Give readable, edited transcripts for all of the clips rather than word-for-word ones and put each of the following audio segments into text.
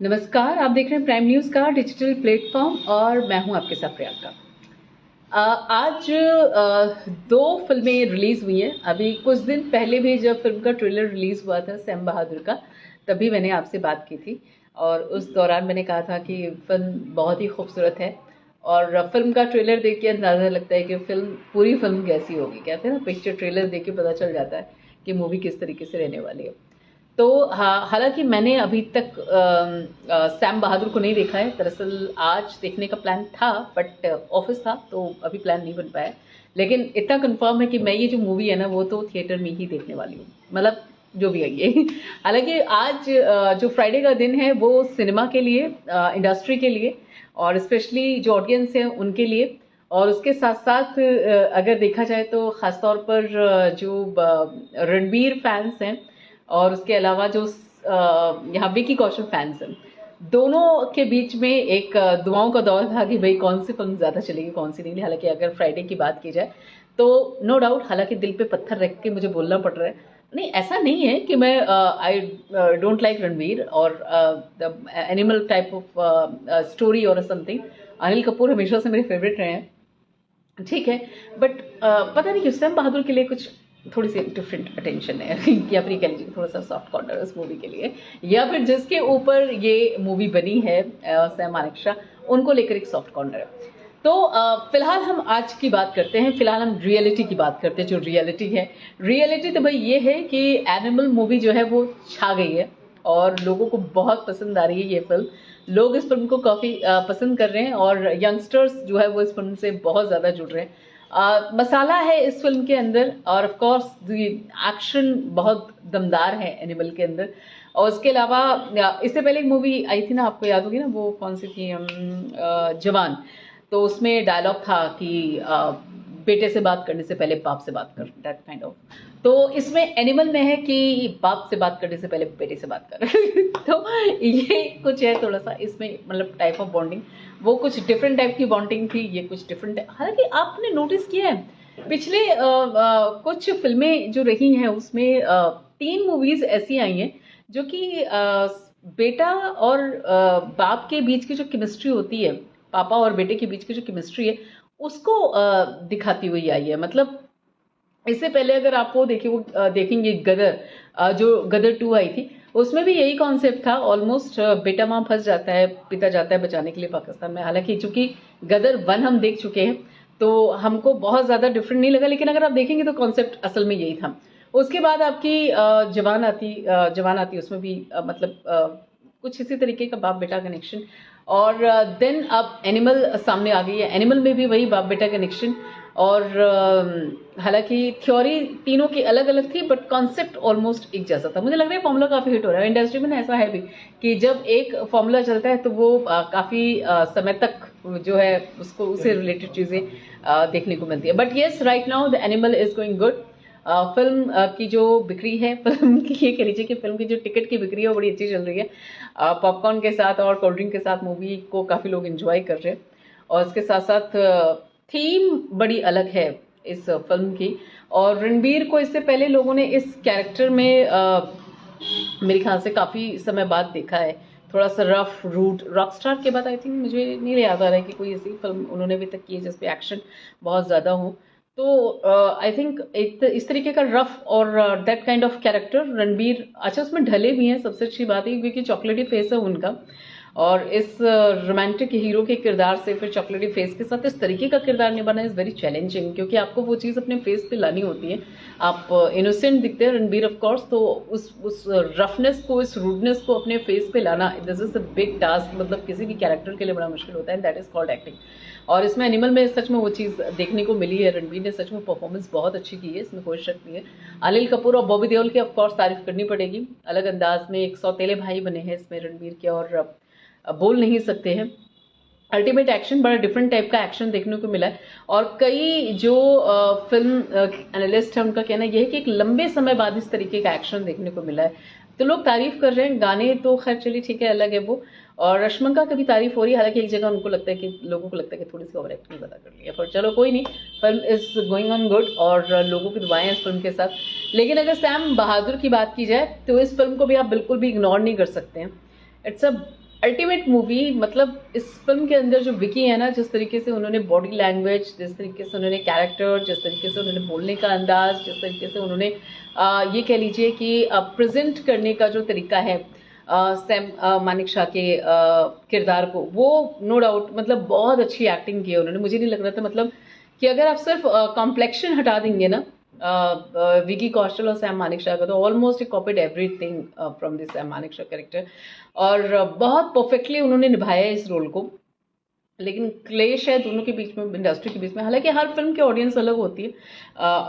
नमस्कार, आप देख रहे हैं प्राइम न्यूज़ का डिजिटल प्लेटफॉर्म और मैं हूं आपके साथ प्रियंका। आज दो फिल्में रिलीज़ हुई हैं। अभी कुछ दिन पहले भी जब फिल्म का ट्रेलर रिलीज़ हुआ था सैम बहादुर का, तभी मैंने आपसे बात की थी और उस दौरान मैंने कहा था कि फिल्म बहुत ही खूबसूरत है और फिल्म का ट्रेलर देख के अंदाज़ा लगता है कि पूरी फिल्म कैसी होगी। कहते हैं ना, पिक्चर ट्रेलर देख के पता चल जाता है कि मूवी किस तरीके से रहने वाली है। तो हालांकि मैंने अभी तक सैम बहादुर को नहीं देखा है। दरअसल आज देखने का प्लान था, बट ऑफिस था तो अभी प्लान नहीं बन पाया। लेकिन इतना कंफर्म है कि मैं ये जो मूवी है ना, वो तो थिएटर में ही देखने वाली हूँ, मतलब जो भी है ये। हालांकि आज जो फ्राइडे का दिन है वो सिनेमा के लिए, इंडस्ट्री के लिए और स्पेशली जो ऑडियंस है उनके लिए, और उसके साथ साथ अगर देखा जाए तो खासतौर पर जो रणबीर फैंस हैं और उसके अलावा जो यहाँ विकी कौशल फैंस हैं, दोनों के बीच में एक दुआओं का दौर था कि भाई कौन सी फिल्म ज़्यादा चलेगी कौन सी नहीं। हालांकि अगर फ्राइडे की बात की जाए तो नो डाउट, हालांकि दिल पे पत्थर रख के मुझे बोलना पड़ रहा है, नहीं ऐसा नहीं है कि मैं आई डोंट लाइक रणवीर और the animal type of story और समथिंग। अनिल कपूर हमेशा से मेरे फेवरेट रहे हैं, ठीक है। बट पता नहीं क्यों सैम बहादुर के लिए कुछ थोड़ी सी डिफरेंट अटेंशन है या फिर कह लीजिए थोड़ा सा सॉफ्ट कॉर्नर उस मूवी के लिए, या फिर जिसके ऊपर ये मूवी बनी है सैम मानेकशा, उनको लेकर एक सॉफ्ट कॉर्नर है। तो फिलहाल हम आज की बात करते हैं, फिलहाल हम रियलिटी की बात करते हैं। जो रियलिटी है, रियलिटी तो भाई ये है कि एनिमल मूवी जो है वो छा गई है और लोगों को बहुत पसंद आ रही है ये फिल्म। लोग इस फिल्म को काफ़ी पसंद कर रहे हैं और यंगस्टर्स जो है वो इस फिल्म से बहुत ज़्यादा जुड़ रहे हैं। मसाला है इस फिल्म के अंदर और ऑफ कोर्स एक्शन बहुत दमदार है एनिमल के अंदर। और उसके अलावा इससे पहले एक मूवी आई थी ना, आपको याद होगी ना, वो कौन सी थी, जवान। तो उसमें डायलॉग था कि बेटे से बात करने से पहले बाप से बात कर, दैट काइंड ऑफ। तो इसमें एनिमल में है कि बाप से बात करने से पहले बेटे से बात कर। तो ये कुछ है थोड़ा सा इसमें, मतलब टाइप ऑफ बॉन्डिंग, वो कुछ डिफरेंट टाइप की बॉन्डिंग थी, ये कुछ डिफरेंट है। हालांकि आपने नोटिस किया है पिछले कुछ फिल्में जो रही हैं उसमें 3 मूवीज ऐसी आई हैं जो कि बेटा और बाप के बीच की जो केमिस्ट्री होती है, पापा और बेटे के बीच की जो केमिस्ट्री है, उसको दिखाती हुई आई है। मतलब इससे पहले अगर आप वो देखेंगे गदर, जो गदर 2 आई थी, उसमें भी यही कॉन्सेप्ट था ऑलमोस्ट। बेटा वहां फंस जाता है, पिता जाता है बचाने के लिए पाकिस्तान में। हालांकि चूंकि गदर 1 हम देख चुके हैं तो हमको बहुत ज्यादा डिफरेंट नहीं लगा, लेकिन अगर आप देखेंगे तो कॉन्सेप्ट असल में यही था। उसके बाद आपकी जवान आती, उसमें भी मतलब कुछ इसी तरीके का बाप बेटा कनेक्शन। और देन अब एनिमल सामने आ गई है, एनिमल में भी वही बाप बेटा कनेक्शन। और हालांकि थ्योरी तीनों की अलग अलग थी बट कॉन्सेप्ट ऑलमोस्ट एक जैसा था। मुझे लग रहा है फॉर्मूला काफी हिट हो रहा है इंडस्ट्री में ना, ऐसा है भी कि जब एक फॉर्मूला चलता है तो वो काफी समय तक जो है उसको उससे रिलेटेड चीजें देखने को मिलती है। But yes, right now the animal is going good. Film की जो बिक्री है, फिल्म की ये कह लीजिए कि फिल्म की जो टिकट की बिक्री है वो बड़ी अच्छी चल रही है। पॉपकॉर्न के साथ और कोल्ड ड्रिंक के साथ मूवी को काफी लोग एंजॉय कर रहे हैं। और इसके साथ साथ थीम बड़ी अलग है इस फिल्म की। और रणबीर को इससे पहले लोगों ने इस कैरेक्टर में मेरे ख्याल से काफी समय बाद देखा है। थोड़ा सा रफ रूट रॉकस्टार के बाद आई थिंक, मुझे नहीं याद आ रहा है कि कोई ऐसी फिल्म उन्होंने अभी तक की है जिसपे एक्शन बहुत ज्यादा हो। तो आई थिंक इस तरीके का रफ और that kind of character Ranbir अच्छा उसमें ढले भी हैं। सबसे अच्छी बात है क्योंकि चॉकलेटी फेस है उनका, और इस रोमांटिक हीरो के किरदार से फिर चॉकलेटी फेस के साथ इस तरीके का किरदार निभाना इज वेरी चैलेंजिंग, क्योंकि आपको वो चीज़ अपने फेस पे लानी होती है। आप इनोसेंट दिखते हैं रणबीर ऑफ कोर्स, तो उस रफनेस को, इस रूडनेस को अपने फेस पे लाना, this is a big task. मतलब किसी भी कैरेक्टर के लिए बड़ा मुश्किल होता है, दैट इज कॉल्ड एक्टिंग। और इसमें एनिमल में सच में वो चीज़ देखने को मिली है। रणबीर ने सच में परफॉर्मेंस बहुत अच्छी की है, इसमें कोई शक नहीं है। अनिल कपूर और बॉबी देओल की ऑफकोर्स तारीफ करनी पड़ेगी। अलग अंदाज में एक सौतेले भाई बने हैं इसमें रणबीर के, और बोल नहीं सकते हैं। अल्टीमेट एक्शन, बड़ा डिफरेंट टाइप का एक्शन देखने को मिला है। और कई जो फिल्म एनालिस्ट है उनका कहना यह है कि एक लंबे समय बाद इस तरीके का एक्शन देखने को मिला है, तो लोग तारीफ कर रहे हैं। गाने तो खैर चलिए ठीक है, अलग है वो। और रश्मिका का भी तारीफ हो रही है, हालांकि एक जगह उनको लगता है कि लोगों को लगता है कि थोड़ी सी ओवर एक्टिंग ज्यादा कर ली है, पर चलो कोई नहीं, film is going on good और लोगों की दुआएं इस फिल्म के साथ। लेकिन अगर सैम बहादुर की बात की जाए तो इस फिल्म को भी आप बिल्कुल भी इग्नोर नहीं कर सकते हैं। It's a ultimate movie. मतलब इस फिल्म के अंदर जो विकी है ना, जिस तरीके से उन्होंने बॉडी लैंग्वेज, जिस तरीके से उन्होंने कैरेक्टर, जिस तरीके से उन्होंने बोलने का अंदाज, जिस तरीके से उन्होंने ये कह लीजिए कि प्रेजेंट करने का जो तरीका है सैम मानेकशॉ के किरदार को, वो नो डाउट मतलब बहुत अच्छी एक्टिंग की है उन्होंने। मुझे नहीं लग रहा था मतलब कि अगर आप सिर्फ कॉम्प्लेक्शन हटा देंगे ना विकी कौशल और सैम मानेकशॉ का, तो almost it copied everything from this Sam Manekshaw character, और बहुत परफेक्टली उन्होंने निभाया है इस रोल को। लेकिन क्लेश है दोनों के बीच में, इंडस्ट्री के बीच में। हालांकि हर फिल्म की ऑडियंस अलग होती है।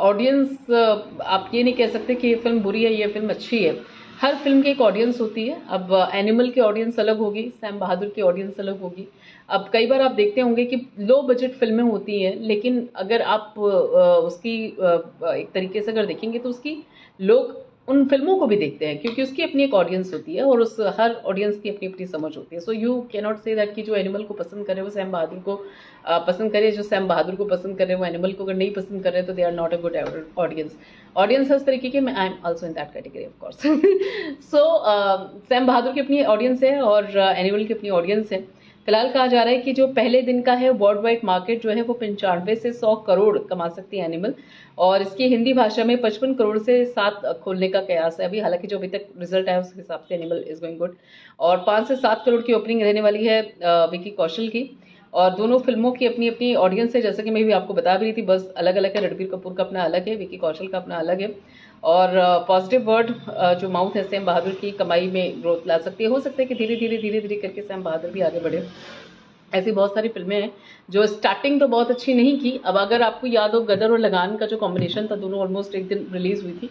ऑडियंस आप ये नहीं कह सकते कि ये फिल्म बुरी है, ये फिल्म अच्छी है। हर फिल्म की एक ऑडियंस होती है। अब एनिमल की ऑडियंस अलग होगी, सैम बहादुर की ऑडियंस अलग होगी। अब कई बार आप देखते होंगे कि लो बजट फिल्में होती हैं, लेकिन अगर आप उसकी एक तरीके से अगर देखेंगे तो उसकी लोग उन फिल्मों को भी देखते हैं, क्योंकि उसकी अपनी एक ऑडियंस होती है और उस हर ऑडियंस की अपनी अपनी समझ होती है। So you can not say that कि जो एनिमल को पसंद करे वो सैम बहादुर को पसंद करे, जो सैम बहादुर को पसंद करे वो एनिमल को अगर नहीं पसंद करे तो they are not a good audience. Audience है उस तरीके की, I am also in that category of course. So Sam Bahadur की अपनी ऑडियंस है और एनिमल की अपनी ऑडियंस है। फिलहाल कहा जा रहा है कि जो पहले दिन का है वर्ल्ड वाइड मार्केट जो है वो 95 से 100 करोड़ कमा सकती है एनिमल, और इसकी हिंदी भाषा में 55 करोड़ से 7 खोलने का कयास है अभी। हालांकि जो अभी तक रिजल्ट आया उस हिसाब से एनिमल इज गोइंग गुड, और 5 से 7 करोड़ की ओपनिंग रहने वाली है विकी कौशल की। और दोनों फिल्मों की अपनी अपनी ऑडियंस है, जैसे कि मैं भी आपको बता भी रही थी, बस अलग अलग है। रणबीर कपूर का अपना अलग है, विकी कौशल का अपना अलग है। और पॉजिटिव वर्ड जो माउथ है सैम बहादुर की कमाई में ग्रोथ ला सकती है। हो सकता है कि धीरे धीरे करके सैम बहादुर भी आगे बढ़े। ऐसी बहुत सारी फिल्में हैं जो स्टार्टिंग तो बहुत अच्छी नहीं की। अब अगर आपको याद हो, गदर और लगान का जो कॉम्बिनेशन था, दोनों ऑलमोस्ट एक दिन रिलीज हुई थी,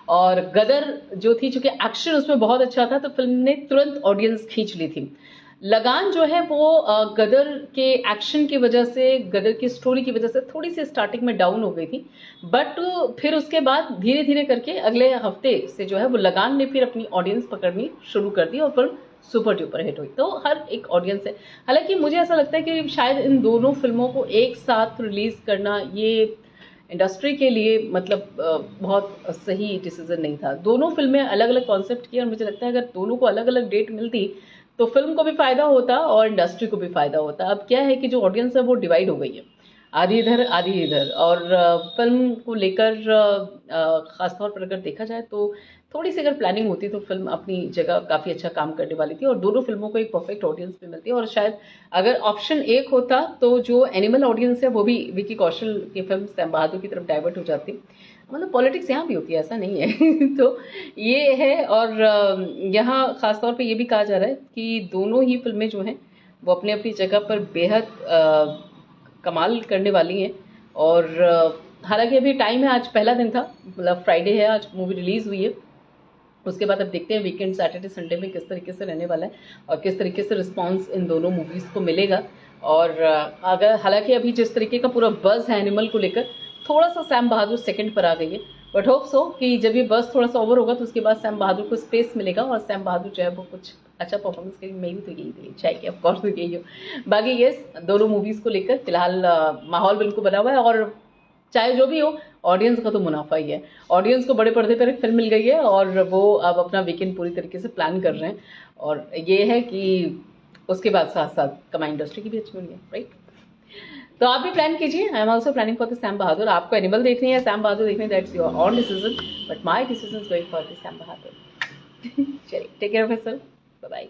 और गदर जो थी चूंकि एक्शन उसमें बहुत अच्छा था तो फिल्म ने तुरंत ऑडियंस खींच ली थी। लगान जो है वो गदर के एक्शन की वजह से, गदर की स्टोरी की वजह से थोड़ी सी स्टार्टिंग में डाउन हो गई थी, बट फिर उसके बाद धीरे धीरे करके अगले हफ्ते से जो है वो लगान ने फिर अपनी ऑडियंस पकड़नी शुरू कर दी और फिल्म सुपर डुपर हिट हुई। तो हर एक ऑडियंस है। हालांकि मुझे ऐसा लगता है कि शायद इन दोनों फिल्मों को एक साथ रिलीज करना ये इंडस्ट्री के लिए मतलब बहुत सही डिसीजन नहीं था। दोनों फिल्में अलग अलग कॉन्सेप्ट की, और मुझे लगता है अगर दोनों को अलग अलग डेट मिलती तो फिल्म को भी फायदा होता और इंडस्ट्री को भी फायदा होता। अब क्या है कि जो ऑडियंस है वो डिवाइड हो गई है, आधी इधर आधी इधर। और फिल्म को लेकर खासतौर पर अगर देखा जाए तो थोड़ी सी अगर प्लानिंग होती तो फिल्म अपनी जगह काफ़ी अच्छा काम करने वाली थी, और दोनों फिल्मों को एक परफेक्ट ऑडियंस भी मिलती है। और शायद अगर ऑप्शन एक होता तो जो एनिमल ऑडियंस है वो भी विकी कौशल की फिल्म सैम बहादुर की तरफ डाइवर्ट हो जाती। मतलब पॉलिटिक्स यहाँ भी होती है, ऐसा नहीं है। तो ये है। और यहाँ खासतौर पे ये भी कहा जा रहा है कि दोनों ही फिल्में जो हैं वो अपनी अपनी जगह पर बेहद कमाल करने वाली हैं। और हालांकि अभी टाइम है, आज पहला दिन था, मतलब फ्राइडे है, आज मूवी रिलीज़ हुई है। उसके बाद अब देखते हैं वीकेंड सैटरडे संडे में किस तरीके से रहने वाला है और किस तरीके से रिस्पांस इन दोनों मूवीज़ को मिलेगा। और अगर हालांकि अभी जिस तरीके का पूरा बज़ है एनिमल को लेकर, थोड़ा सा सैम बहादुर सेकंड पर आ गई है, बट होप सो कि जब ये बज़ थोड़ा सा ओवर होगा तो उसके बाद सैम बहादुर को स्पेस मिलेगा और सैम बहादुर जो है वो कुछ अच्छा परफॉर्मेंस करेगी। मैं भी तो यही दिल्ली चाहे कि ऑफकोर्स तो यही हो। बाकी येस, दोनों मूवीज़ को लेकर फिलहाल माहौल बिल्कुल बना हुआ है, और चाहे जो भी हो ऑडियंस का तो मुनाफा ही है। ऑडियंस को बड़े पर्दे पर एक फिल्म मिल गई है और वो अब अपना वीकेंड पूरी तरीके से प्लान कर रहे हैं, और ये है कि उसके बाद साथ साथ कमाई इंडस्ट्री की भी अच्छी होनी है, राइट। तो आप भी प्लान कीजिए। I am also planning for the Sam Bahadur. आपको एनिमल देखनी है, सैम बहादुर देखनी है, that's your own decision, but my decision is going for the Sam Bahadur. चलिए, take care of yourself, bye bye.